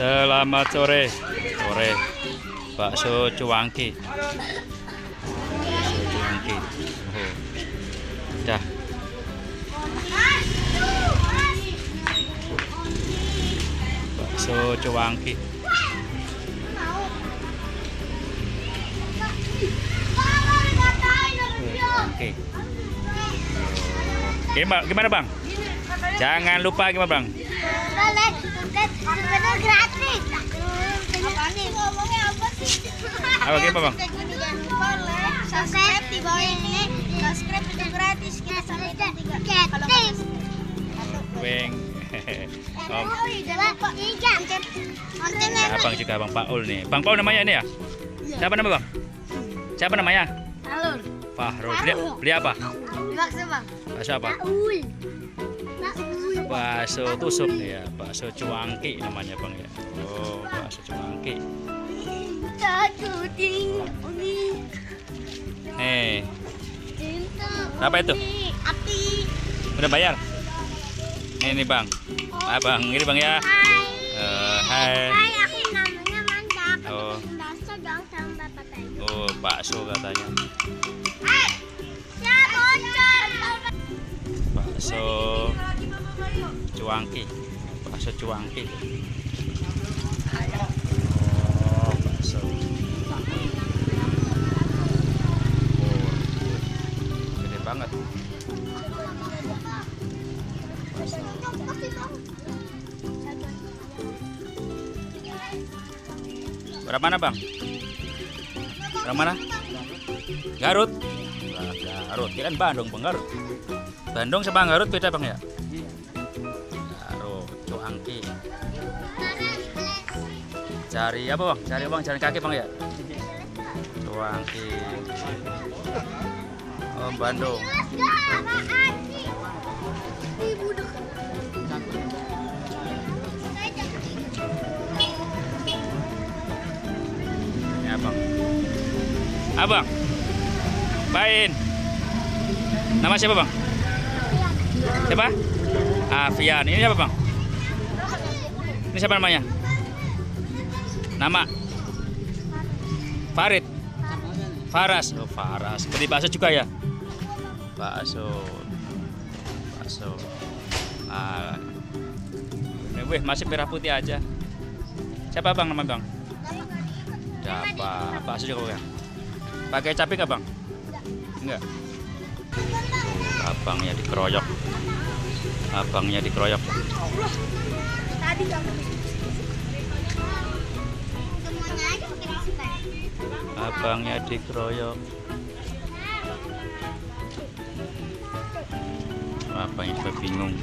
Selamat sore. Sore. Bakso cuangki. Bakso cuangki. Oh. Dah. Bakso cuangki. Oke. Gimana bang? Jangan lupa gimana bang? Gratis. Apa gimana bang? Subscribe di bawah ini. Subscribe itu gratis. Kita sampai 3. Kalau Weng. Om. jangan lupa kontennya. Abang juga Bang Paul nih. Bang Paul namanya ini ya? Siapa nama bang? Siapa namanya? Alur. Fahrul. Beli apa? Bakso bang. Bakso apa? Bakso tusuk ya, bakso cuangki namanya bang ya. Oh, bakso cuangki. Berapa itu? Api. Udah bayar? Ini bang. Abang, ini bang ya. Hai. Hai, aku namanya Manda. Oh. Bakso dong sama bapak tadi. Oh, bakso katanya. Ya bocor. Bakso cuangki. Bakso cuangki. Oh, bakso. Oh, gede banget. Berapa mana bang? Berapa mana? Garut. Lah, Garut. Kirain Bandung bang, Garut. Bandung sama Garut beda bang ya? Garut, cuangki. Cari apa bang? Cari bang, jalan kaki bang ya? Cuangki. Oh, Bandung. Abang. Abang. Bain. Nama siapa, Bang? Siapa? Afian. Ini siapa, Bang? Ini siapa namanya? Nama? Farid. Faras. Oh, Faras. Beli bakso juga ya? Bakso. Bakso. Ah. Wih, masih merah putih aja. Siapa, Bang, nama Bang? Apa bakso juga ya? Pakai cabai nggak bang? Enggak. Abangnya dikeroyok. Abangnya dikeroyok. Abangnya dikeroyok. Abangnya juga bingung.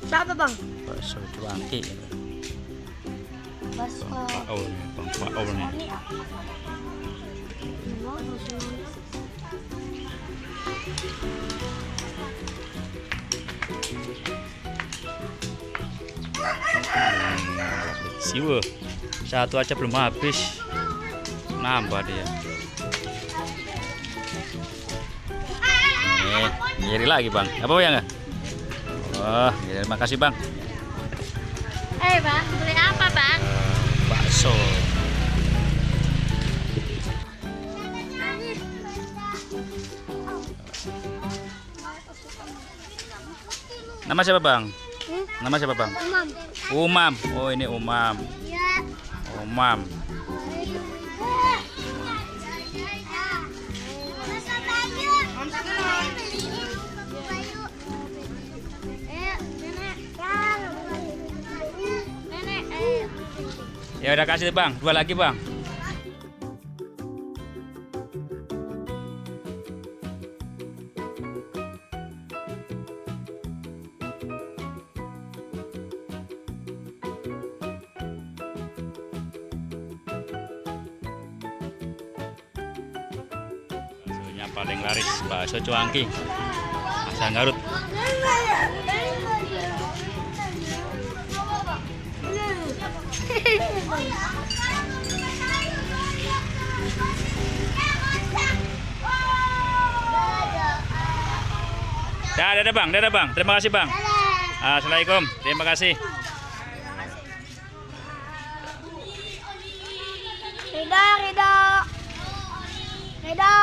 Berapa bang? Bakso cuangki. Bakso. Bang Paul nih. Siwa. Satu aja belum habis. Nambah dia. Nyari lagi bang. Apa ya nggak? Wah, terima kasih bang. Bang, beli apa bang? Bakso. Nama siapa bang? Nama siapa bang? Umam. Umam. Oh ini Umam. Ya. Umam. Ya udah kasih bang, 2 lagi bang. Yang paling laris bakso cuangki. Asal Garut. Dadah bang, dadah bang. Terima kasih bang. Assalamualaikum. Terima kasih. Rida.